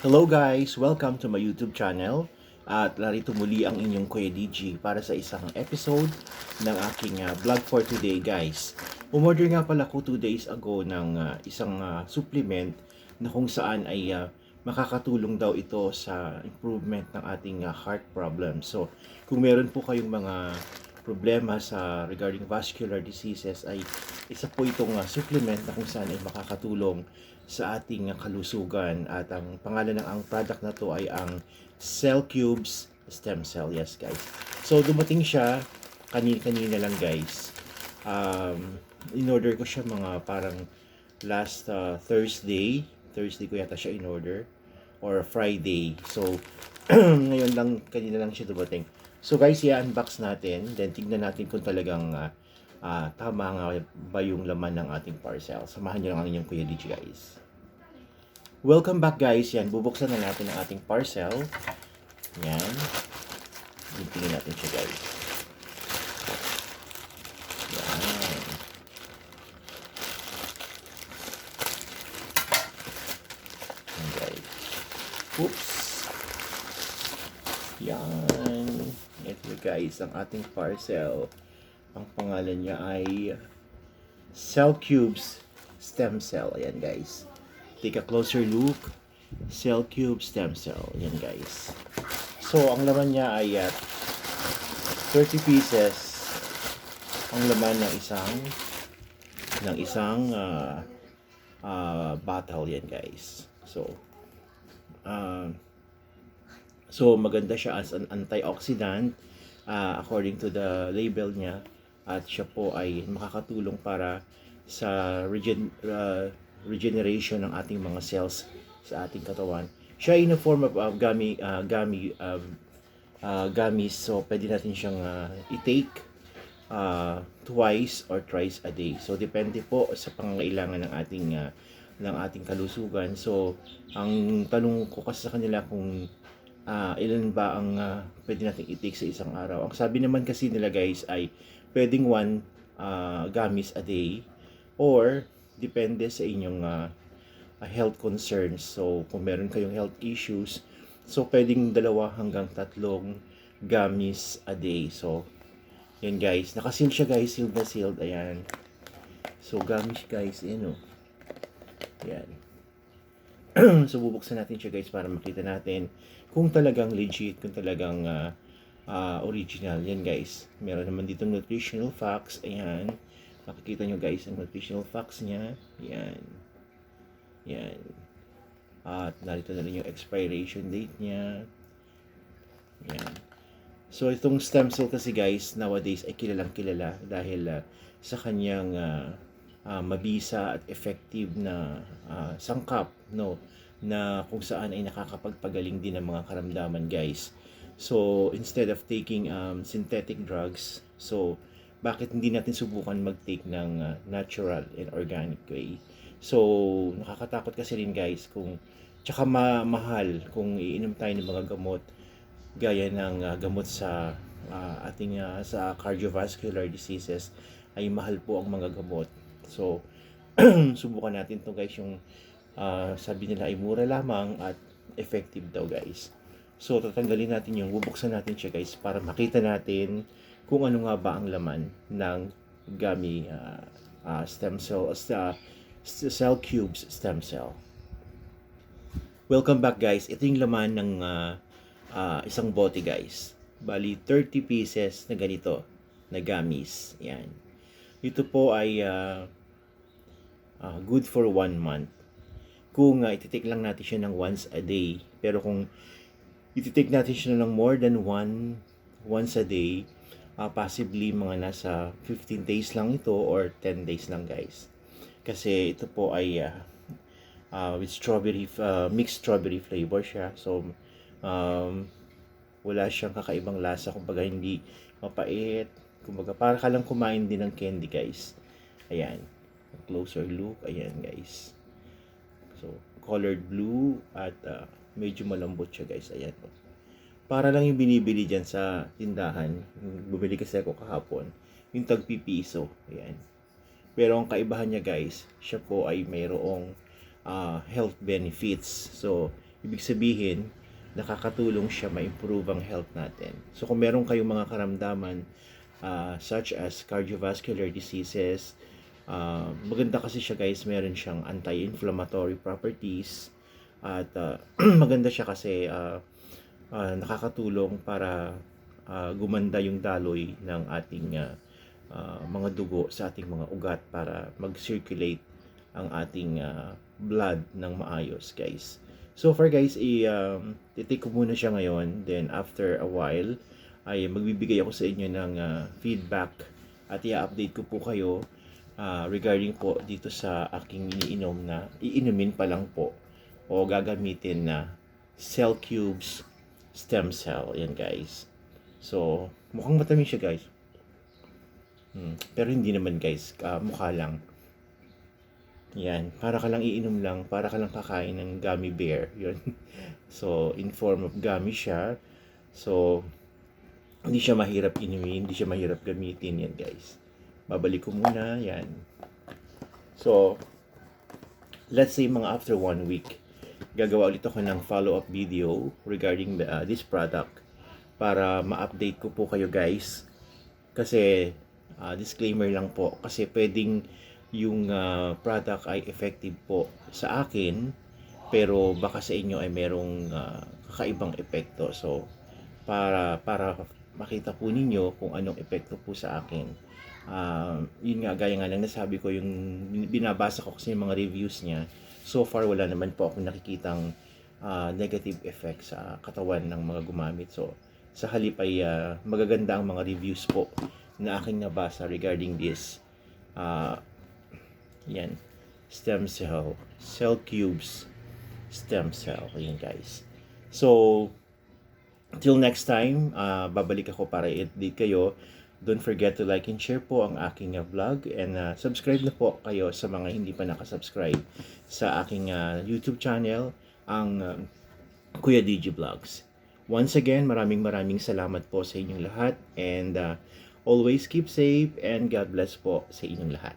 Hello guys! Welcome to my YouTube channel. At narito muli ang inyong Kuya DG para sa isang episode ng aking vlog for today guys. Umorder nga pala ko 2 days ago ng isang supplement na kung saan ay makakatulong daw ito sa improvement ng ating heart problem. So kung meron po kayong mga problema sa regarding vascular diseases ay isa po itong supplement na kung saan ay makakatulong sa ating kalusugan at ang pangalan ng ang product na to ay ang Cell Cubes Stem Cell. Yes guys. So dumating siya kanina lang guys. In-order ko siya mga parang last Thursday ko yata siya in-order or Friday. So ngayon lang kanina lang siya dumating. So guys, i-unbox natin, then tignan natin kung talagang tama nga ba yung laman ng ating parcel. Samahan niyo lang ang inyong Kuya DJ guys. Welcome back guys. Yan, bubuksan na natin ang ating parcel. Yan. Tingnan natin siya guys. Yan. Yan guys. Oops. Yan. Ito guys, ang ating parcel. Ang pangalan niya ay Cell Cubes Stem Cell. Ayan guys. Take a closer look. Cell Cube Stem Cell. Ayan guys. So, ang laman niya ay 30 pieces. Ang laman ng isang bottle. Yan guys. So maganda siya as an antioxidant according to the label niya, at siya po ay makakatulong para sa regeneration ng ating mga cells sa ating katawan. Siya in a form of gummies, so pwede natin siyang i-take twice or thrice a day. So depende po sa pangangailangan ng ating kalusugan. So ang tanong ko kasi sa kanila kung ilan ba ang pwede natin i-take sa isang araw. Ang sabi naman kasi nila guys ay pwedeng 1 gummies a day, or depende sa inyong health concerns. So kung meron kayong health issues, so pwedeng 2 hanggang 3 gummies a day. So yan guys, nakaseal siya guys, sealed na sealed. Ayan. So gummies guys, yan o. Yan. So bubuksan natin siya guys para makita natin kung talagang legit, kung talagang original. Yan guys, meron naman dito nutritional facts. Ayan, makikita nyo guys ang nutritional facts niya. Yan. At narito na rin yung expiration date niya. Yan. So itong stem cell kasi guys, nowadays ay kilalang kilala dahil sa kanyang mabisa at effective na sangkap, no, na kung saan ay nakakapagpagaling din ng mga karamdaman guys. So instead of taking synthetic drugs, so bakit hindi natin subukan mag-take ng natural and organic way? So nakakatakot kasi rin guys kung tsaka mahal kung iinom tayo ng mga gamot gaya ng gamot sa ating sa cardiovascular diseases, ay mahal po ang mga gamot. So subukan natin to guys, yung sabi nila ay mura lamang at effective daw guys. So tatanggalin natin yung, bubuksan natin siya guys para makita natin kung ano nga ba ang laman ng gummy stem cell, Cell Cubes Stem Cell. Welcome back guys. Ito yung laman ng isang bote guys. Bali 30 pieces na ganito na gummies. Yan. Ito po ay good for 1 month. Kung iti-take lang natin siya ng once a day. Pero kung iti-take natin siya ng more than once a day, possibly mga nasa 15 days lang ito or 10 days lang guys. Kasi ito po ay with strawberry, mixed strawberry flavor siya. So wala siyang kakaibang lasa, kumbaga hindi mapait, kumbaga para ka lang kumain din ng candy guys. Ayan, closer look. Ayan guys. So colored blue at medyo malambot siya guys. Ayan. Para lang yung binibili dyan sa tindahan. Bumili kasi ako kahapon. Yung tagpipiso. Ayan. Pero ang kaibahan niya guys, siya po ay mayroong health benefits. So Ibig sabihin, nakakatulong siya ma-improve ang health natin. So kung meron kayong mga karamdaman such as cardiovascular diseases, maganda kasi siya guys, meron siyang anti-inflammatory properties at maganda siya kasi nakakatulong para gumanda yung daloy ng ating mga dugo sa ating mga ugat para mag-circulate ang ating blood ng maayos guys. So far guys, i-take ko muna siya ngayon. Then after a while, ay magbibigay ako sa inyo ng feedback at i-update ko po kayo regarding po dito sa aking iniinom na iinumin pa lang po o gagamitin na Cell Cubes Stem Cell. Yan guys. So, mukhang matamis siya guys. Pero hindi naman guys, mukha lang. Yan, para ka lang iinom lang, para ka lang kakain ng gummy bear. Yun. So, in form of gummy siya. So, hindi siya mahirap inumin, hindi siya mahirap gamitin yan guys. Babalik ko muna, yan. So, let's say mga after 1 week, gagawa ulit ako ng follow-up video regarding this product para ma-update ko po kayo guys. Kasi, disclaimer lang po, kasi pwedeng yung product ay effective po sa akin pero baka sa inyo ay merong kakaibang epekto. So para makita po ninyo kung anong epekto po sa akin, yun nga, gaya nga lang nasabi ko, yung binabasa ko kasi yung mga reviews niya, so far wala naman po akong nakikitang negative effect sa katawan ng mga gumamit. So sa halip ay magaganda ang mga reviews po na aking nabasa regarding this yan, stem cell, Cell Cubes Stem Cell. Ayan guys. So, till next time, babalik ako para i-update kayo. Don't forget to like and share po ang aking vlog, and subscribe na po kayo sa mga hindi pa nakasubscribe sa aking YouTube channel, ang Kuya DG Vlogs. Once again, maraming salamat po sa inyong lahat, and always keep safe and God bless po sa inyong lahat.